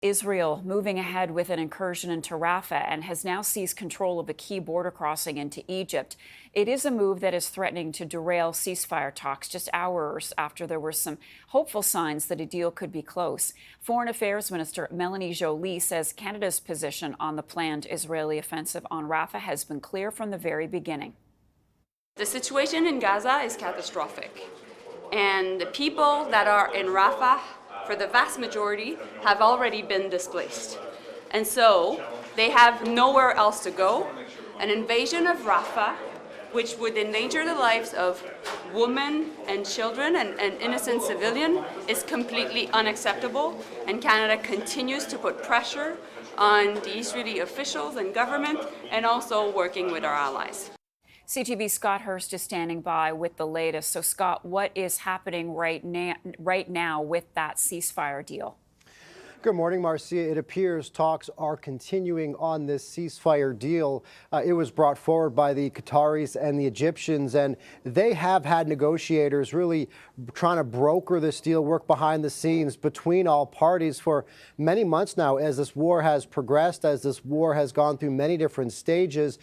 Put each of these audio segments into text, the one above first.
Israel moving ahead with an incursion into Rafah and has now seized control of a key border crossing into Egypt. It is a move that is threatening to derail ceasefire talks just hours after there were some hopeful signs that a deal could be close. Foreign Affairs Minister Melanie Joly says Canada's position on the planned Israeli offensive on Rafah has been clear from the very beginning. The situation in Gaza is catastrophic, and the people that are in Rafah, for the vast majority, have already been displaced. And so they have nowhere else to go. An invasion of Rafah, which would endanger the lives of women and children and innocent civilians, is completely unacceptable. And Canada continues to put pressure on the Israeli officials and government, and also working with our allies. CTV's Scott Hurst is standing by with the latest. So, Scott, what is happening right now with that ceasefire deal? Good morning, Marcia. It appears talks are continuing on this ceasefire deal. It was brought forward by the Qataris and the Egyptians, and they have had negotiators really trying to broker this deal, work behind the scenes between all parties for many months now as this war has progressed, as this war has gone through many different stages.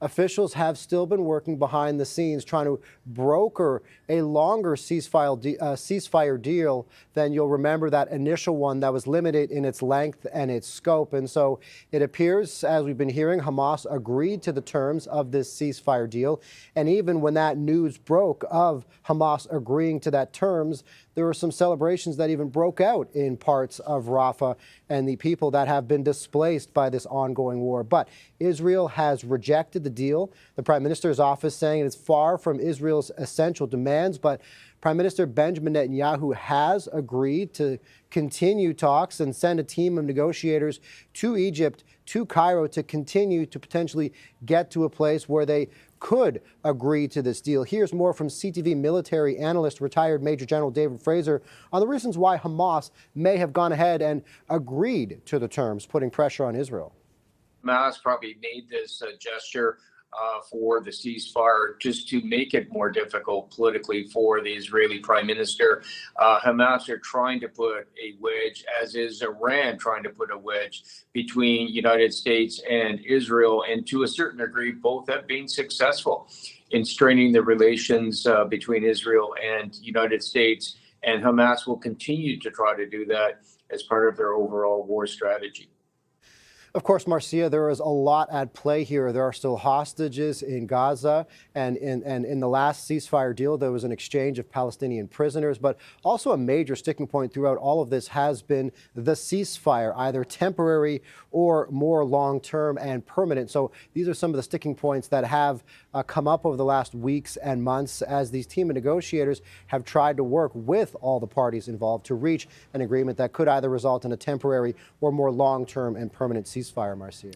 Officials have still been working behind the scenes trying to broker a longer ceasefire deal than you'll remember that initial one that was limited in its length and its scope. And so it appears, as we've been hearing, Hamas agreed to the terms of this ceasefire deal. And even when that news broke of Hamas agreeing to that terms, there were some celebrations that even broke out in parts of Rafah and the people that have been displaced by this ongoing war. But Israel has rejected the deal. The Prime Minister's office saying it is far from Israel's essential demands, but Prime Minister Benjamin Netanyahu has agreed to continue talks and send a team of negotiators to Egypt, to Cairo, to continue to potentially get to a place where they could agree to this deal. Here's more from CTV military analyst, retired Major General David Fraser, on the reasons why Hamas may have gone ahead and agreed to the terms, putting pressure on Israel. Hamas probably made this gesture for the ceasefire just to make it more difficult politically for the Israeli prime minister. Hamas are trying to put a wedge, as is Iran trying to put a wedge between United States and Israel. And to a certain degree, both have been successful in straining the relations between Israel and United States. And Hamas will continue to try to do that as part of their overall war strategy. Of course, Marcia, there is a lot at play here. There are still hostages in Gaza, and in the last ceasefire deal, there was an exchange of Palestinian prisoners. But also a major sticking point throughout all of this has been the ceasefire, either temporary or more long-term and permanent. So these are some of the sticking points that have come up over the last weeks and months as these team of negotiators have tried to work with all the parties involved to reach an agreement that could either result in a temporary or more long-term and permanent ceasefire, Marcia.